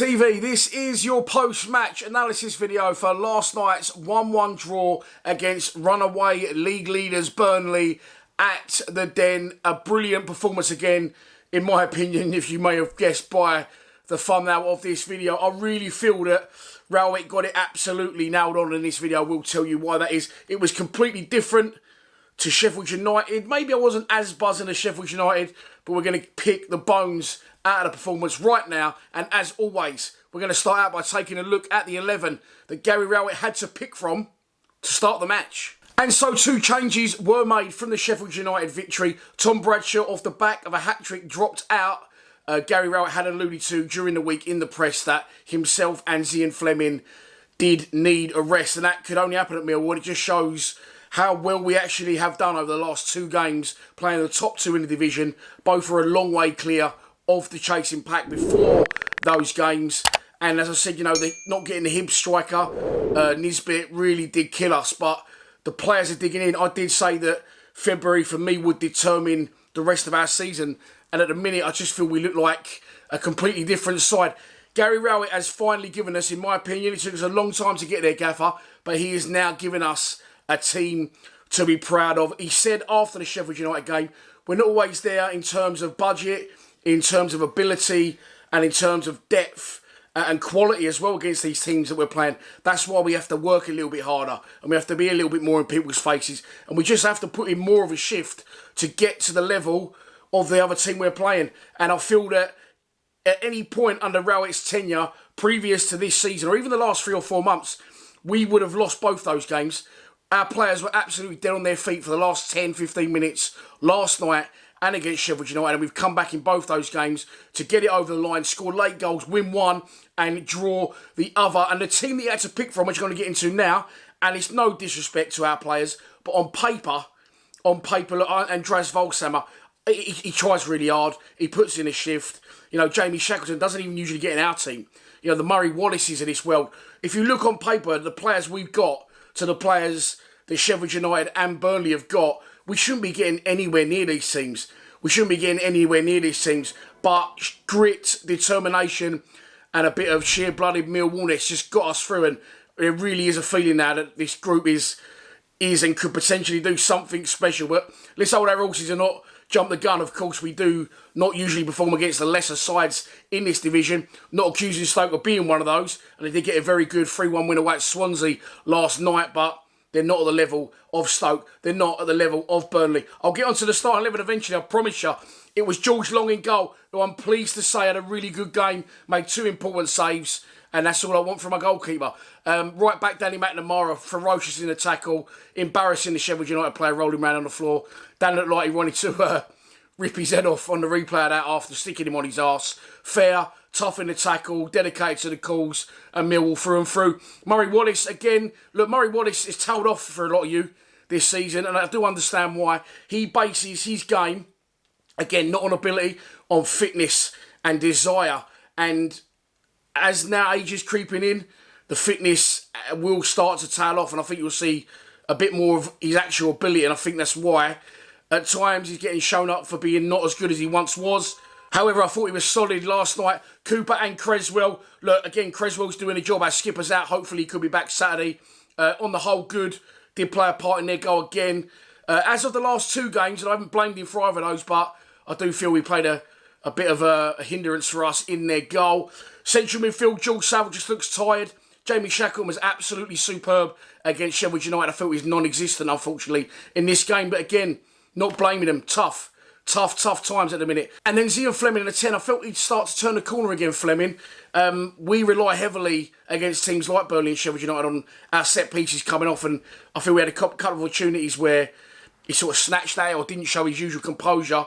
TV, this is your post-match analysis video for last night's 1-1 draw against runaway league leaders Burnley at the Den. A brilliant performance again, in my opinion, if you may have guessed by the thumbnail of this video. I really feel that Rowett got it absolutely nailed on in this video. I will tell you why that is. It was completely different to Sheffield United. Maybe I wasn't as buzzing as Sheffield United, but we're going to pick the bones out of the performance right now. And as always, we're going to start out by taking a look at the 11 that Gary Rowett had to pick from to start the match. And so two changes were made from the Sheffield United victory. Tom Bradshaw, off the back of a hat-trick, dropped out. Gary Rowett had alluded to during the week in the press that himself and Zian Flemming did need a rest, and that could only happen at Millwall. It just shows how well we actually have done over the last two games, playing the top two in the division. Both are a long way clear of the chasing pack before those games. And as I said, you know, they're not getting the Hibs striker. Nisbet really did kill us, but the players are digging in. I did say that February, for me, would determine the rest of our season. And at the minute, I just feel we look like a completely different side. Gary Rowett has finally given us, in my opinion, it took us a long time to get there, Gaffer, but he is now giving us a team to be proud of. He said after the Sheffield United game, we're not always there in terms of budget, in terms of ability, and in terms of depth and quality as well against these teams that we're playing. That's why we have to work a little bit harder, and we have to be a little bit more in people's faces, and we just have to put in more of a shift to get to the level of the other team we're playing. And I feel that at any point under Rowett's tenure, previous to this season, or even the last 3 or 4 months, we would have lost both those games. Our players were absolutely dead on their feet for the last 10, 15 minutes last night and against Sheffield United. And we've come back in both those games to get it over the line, score late goals, win one and draw the other. And the team that you had to pick from, which you're going to get into now, and it's no disrespect to our players, but on paper, look, Andreas Volsammer, he tries really hard. He puts in a shift. You know, Jamie Shackleton doesn't even usually get in our team. You know, the Murray Wallaces of this world. If you look on paper, the players we've got to the players that Sheffield United and Burnley have got, we shouldn't be getting anywhere near these teams. But grit, determination, and a bit of sheer-blooded Millwallness just got us through. And there really is a feeling now that this group is and could potentially do something special. But let's hold our horses and not jump the gun. Of course, we do not usually perform against the lesser sides in this division. Not accusing Stoke of being one of those. And they did get a very good 3-1 win away at Swansea last night, but they're not at the level of Stoke. They're not at the level of Burnley. I'll get onto the starting 11 eventually, I promise you. It was George Long in goal, who I'm pleased to say had a really good game, made 2 important saves, and that's all I want from a goalkeeper. Right back, Danny McNamara, ferocious in the tackle, embarrassing the Sheffield United player, rolling around on the floor. Dan looked like he wanted to rip his head off on the replay of that after sticking him on his arse. Fair, tough in the tackle, dedicated to the cause, and Millwall through and through. Murray Wallace, again, look, Murray Wallace is tailed off for a lot of you this season, and I do understand why. He bases his game, again, not on ability, on fitness and desire. And as now age is creeping in, the fitness will start to tail off, and I think you'll see a bit more of his actual ability, and I think that's why at times he's getting shown up for being not as good as he once was. However, I thought he was solid last night. Cooper and Creswell. Look, again, Creswell's doing a job. Our skipper's out. Hopefully he could be back Saturday. On the whole, good. Did play a part in their goal again. As of the last 2 games, and I haven't blamed him for either of those, but I do feel we played a bit of a hindrance for us in their goal. Central midfield, George Saville just looks tired. Jamie Shackleton was absolutely superb against Sheffield United. I felt he was non-existent, unfortunately, in this game. But again, not blaming him. Tough times at the minute. And then Zian Flemming in the 10. I felt he'd start to turn the corner again, Flemming. We rely heavily against teams like Burnley and Sheffield United on our set pieces coming off. And I feel we had a couple of opportunities where he sort of snatched that or didn't show his usual composure.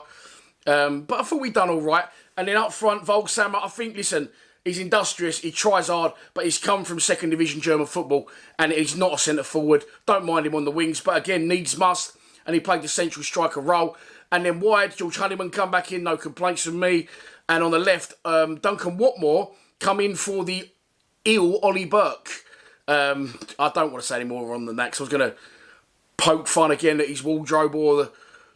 But I thought we'd done all right. And then up front, Volsammer, I think, listen, he's industrious, he tries hard, but he's come from second division German football and he's not a centre forward. Don't mind him on the wings, but again, needs must. And he played the central striker role. And then wide, George Honeyman come back in, no complaints from me. And on the left, Duncan Watmore come in for the ill Ollie Burke. I don't want to say any more on than that, because I was going to poke fun again at his wardrobe or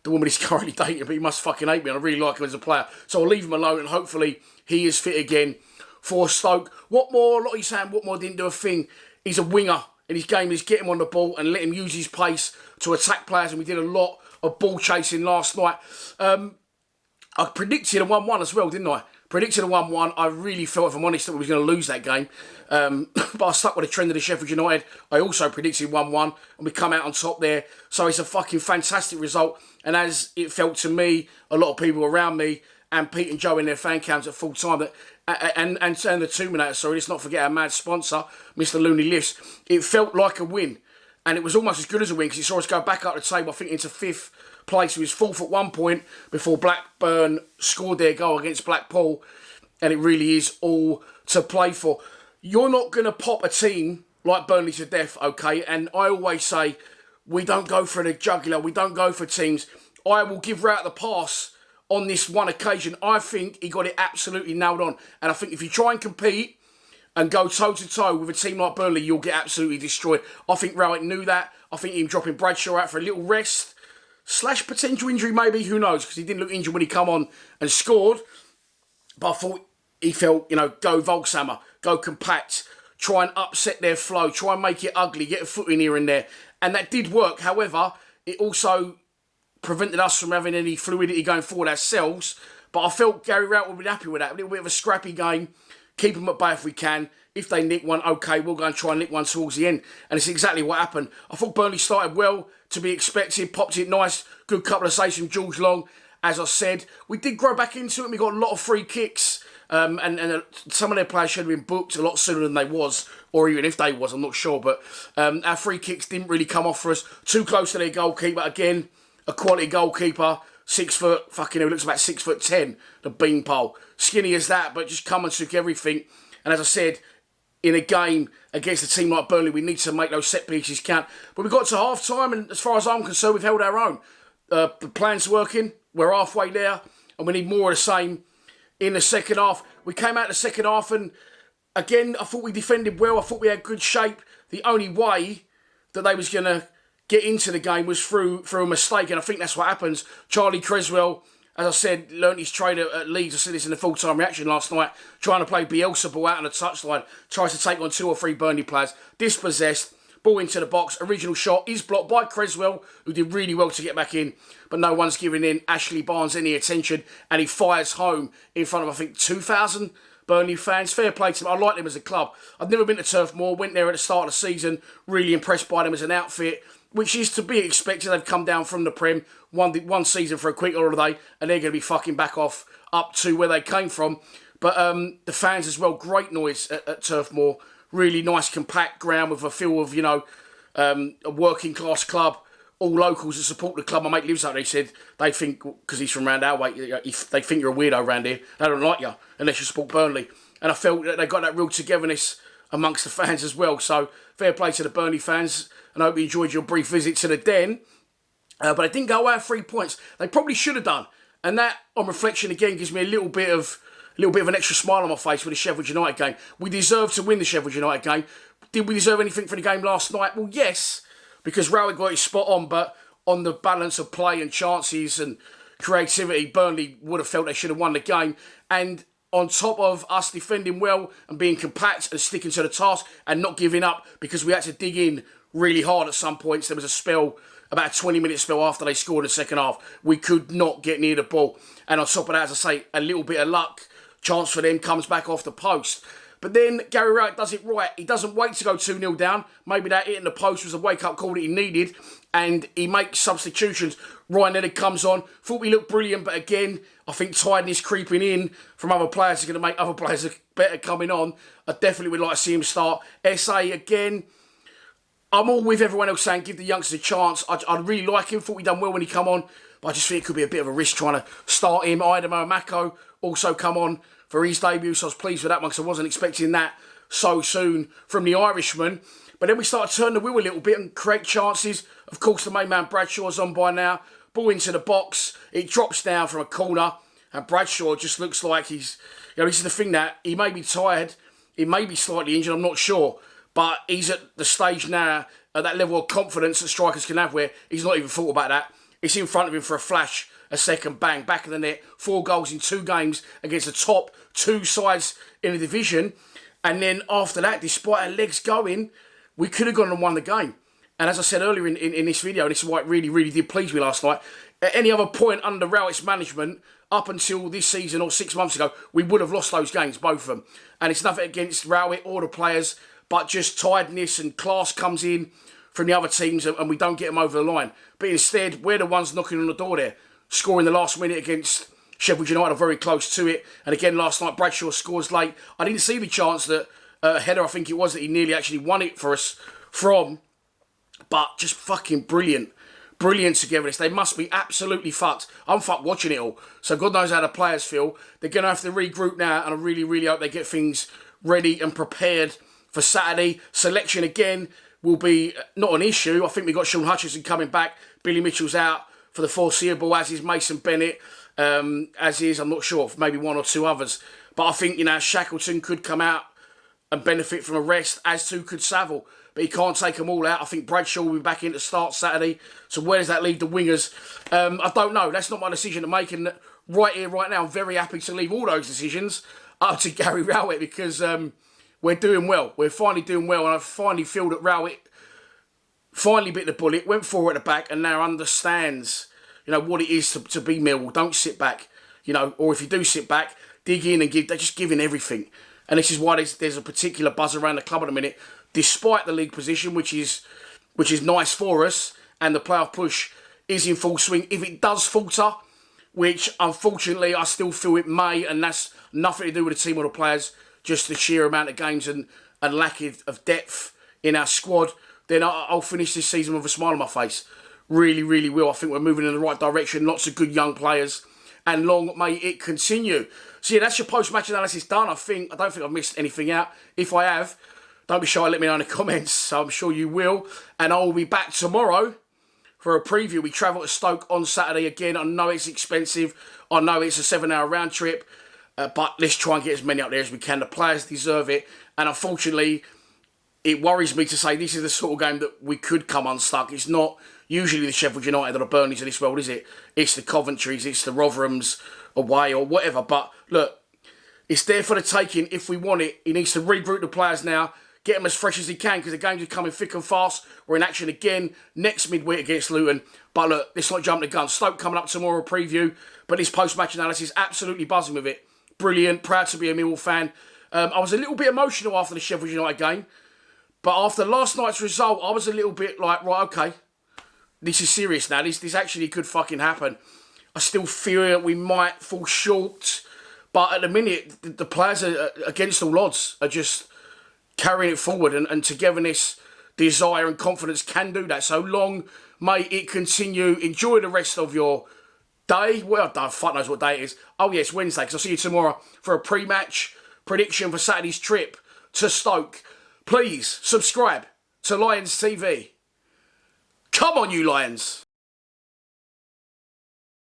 the woman he's currently dating, but he must fucking hate me, and I really like him as a player. So I'll leave him alone, and hopefully he is fit again for Stoke. Watmore, a lot of you saying Watmore didn't do a thing. He's a winger in his game. Is get him on the ball and let him use his pace to attack players. And we did a lot of ball chasing last night. I predicted a 1-1 as well, didn't I? Predicted a 1-1. I really felt, if I'm honest, that we was going to lose that game. But I stuck with the trend of the Sheffield United. I also predicted 1-1, and we come out on top there. So it's a fucking fantastic result. And as it felt to me, a lot of people around me, and Pete and Joe in their fan cams at full time, that and the Terminator, sorry, let's not forget our mad sponsor, Mr. Looney Lifts. It felt like a win. And it was almost as good as a win, because it saw us go back up the table, I think, into 5th place. It was 4th at one point before Blackburn scored their goal against Blackpool. And it really is all to play for. You're not going to pop a team like Burnley to death, okay? And I always say, we don't go for the jugular. We don't go for teams. I will give Rout the pass on this one occasion. I think he got it absolutely nailed on. And I think if you try and compete and go toe-to-toe with a team like Burnley, you'll get absolutely destroyed. I think Rowett knew that. I think him dropping Bradshaw out for a little rest / potential injury maybe, who knows, because he didn't look injured when he come on and scored. But I thought he felt, go Volkshammer, go compact, try and upset their flow, try and make it ugly, get a foot in here and there. And that did work. However, it also prevented us from having any fluidity going forward ourselves. But I felt Gary Rowett would be happy with that. A little bit of a scrappy game. Keep them at bay if we can. If they nick one, okay, we'll go and try and nick one towards the end. And it's exactly what happened. I thought Burnley started well, to be expected. Popped it nice. Good couple of saves from George Long. As I said, we did grow back into it. We got a lot of free kicks. And some of their players should have been booked a lot sooner than they was. Or even if they was, I'm not sure. But our free kicks didn't really come off for us. Too close to their goalkeeper. Again, a quality goalkeeper. 6 foot, fucking hell, looks about 6'10", the beanpole. Skinny as that, but just come and took everything. And as I said, in a game against a team like Burnley, we need to make those set pieces count. But we got to half time, and as far as I'm concerned, we've held our own. The plan's working, we're halfway there, and we need more of the same in the second half. We came out the second half, and again, I thought we defended well. I thought we had good shape. The only way that they was going to get into the game was through a mistake, and I think that's what happens. Charlie Creswell, as I said, learnt his trade at Leeds. I said this in the full-time reaction last night, trying to play Bielsa ball out on the touchline, tries to take on 2 or 3 Burnley players, dispossessed, ball into the box, original shot is blocked by Creswell, who did really well to get back in, but no one's giving in Ashley Barnes any attention, and he fires home in front of, I think, 2,000 Burnley fans. Fair play to them. I like them as a club. I've never been to Turf Moor, went there at the start of the season, really impressed by them as an outfit, which is to be expected. They've come down from the Prem, one season for a quick holiday, and they're going to be fucking back off up to where they came from. But the fans as well, great noise at Turf Moor. Really nice, compact ground with a feel of, a working class club. All locals that support the club. My mate lives up there. He said they think, because he's from round our way, they think you're a weirdo around here. They don't like you unless you support Burnley. And I felt that they got that real togetherness amongst the fans as well. So fair play to the Burnley fans, and I hope you enjoyed your brief visit to the Den. But they didn't go out 3 points. They probably should have done, and that, on reflection, again gives me a little bit of an extra smile on my face with the Sheffield United game. We deserved to win the Sheffield United game. Did we deserve anything for the game last night? Well, yes, because Rowett got his spot on, but on the balance of play and chances and creativity, Burnley would have felt they should have won the game. And on top of us defending well and being compact and sticking to the task and not giving up, because we had to dig in really hard at some points. There was a spell, about a 20-minute spell after they scored in the second half. We could not get near the ball. And on top of that, as I say, a little bit of luck. Chance for them comes back off the post. But then Gary Rowett does it right. He doesn't wait to go 2-0 down. Maybe that hitting the post was a wake-up call that he needed. And he makes substitutions. Ryan Leonard comes on. Thought we looked brilliant, but again, I think tiredness creeping in from other players is going to make other players better coming on. I definitely would like to see him start. SA, again, I'm all with everyone else saying give the youngsters a chance. I really like him. Thought he done well when he come on. But I just think it could be a bit of a risk trying to start him. Idemo Mako also come on for his debut, so I was pleased with that one because I wasn't expecting that so soon from the Irishman. But then we started to turn the wheel a little bit and create chances. Of course, the main man Bradshaw's on by now. Ball into the box. It drops down from a corner. And Bradshaw just looks like he's... this is the thing, that he may be tired. He may be slightly injured, I'm not sure. But he's at the stage now, at that level of confidence that strikers can have, where he's not even thought about that. it's in front of him for a flash, a second, bang, back of the net, 4 goals in 2 games against the top 2 sides in the division. And then after that, despite our legs going, we could have gone and won the game. And as I said earlier in this video, and this is why it really, really did please me last night, at any other point under Rowett's management, up until this season or 6 months ago, we would have lost those games, both of them. And it's nothing against Rowett or the players, but just tiredness and class comes in from the other teams and we don't get them over the line. But instead, we're the ones knocking on the door there, scoring the last minute against Sheffield United, are very close to it. And again, last night, Bradshaw scores late. I didn't see the chance that header, I think it was, that he nearly actually won it for us from. But just fucking brilliant. Brilliant togetherness. They must be absolutely fucked. I'm fucked watching it all. So God knows how the players feel. They're going to have to regroup now, and I really, really hope they get things ready and prepared for Saturday. Selection, again, will be not an issue. I think we've got Sean Hutchinson coming back. Billy Mitchell's out for the foreseeable, as is Mason Bennett, as is, I'm not sure, maybe 1 or 2 others. But I think, Shackleton could come out and benefit from a rest, as too could Saville. But he can't take them all out. I think Bradshaw will be back in to start Saturday. So where does that leave the wingers? I don't know. That's not my decision to make. And right here, right now, I'm very happy to leave all those decisions up to Gary Rowett, because we're doing well. We're finally doing well. And I finally feel that Rowett finally bit the bullet, went forward at the back, and now understands, what it is to be Millwall. Don't sit back, or if you do sit back, dig in and they're just giving everything. And this is why there's a particular buzz around the club at the minute, despite the league position, which is nice for us, and the playoff push is in full swing. If it does falter, which unfortunately I still feel it may, and that's nothing to do with the team or the players, just the sheer amount of games and lack of depth in our squad, then I'll finish this season with a smile on my face. Really, really will. I think we're moving in the right direction. Lots of good young players, and long may it continue. So yeah, that's your post-match analysis done. I don't think I've missed anything out. If I have, don't be shy, let me know in the comments. I'm sure you will. And I will be back tomorrow for a preview. We travel to Stoke on Saturday again. I know it's expensive. I know it's a 7-hour round trip. But let's try and get as many up there as we can. The players deserve it. And unfortunately, it worries me to say this is the sort of game that we could come unstuck. It's not usually the Sheffield United or the Burnleys of this world, is it? It's the Coventrys, it's the Rotherhams away or whatever. But look, it's there for the taking if we want it. He needs to regroup the players now, get them as fresh as he can, because the games are coming thick and fast. We're in action again next midweek against Luton. But look, let's not jump the gun. Stoke coming up tomorrow, preview. But this post-match analysis, absolutely buzzing with it. Brilliant, proud to be a Millwall fan. I was a little bit emotional after the Sheffield United game. But after last night's result, I was a little bit like, right, okay, this is serious now. This actually could fucking happen. I still feel that we might fall short. But at the minute, the players are against all odds, are just carrying it forward. And togetherness, desire and confidence can do that. So long may it continue. Enjoy the rest of your day. Well, I don't fuck knows what day it is. Oh, yes, Wednesday, because I'll see you tomorrow for a pre-match prediction for Saturday's trip to Stoke. Please subscribe to Lions TV. Come on, you Lions.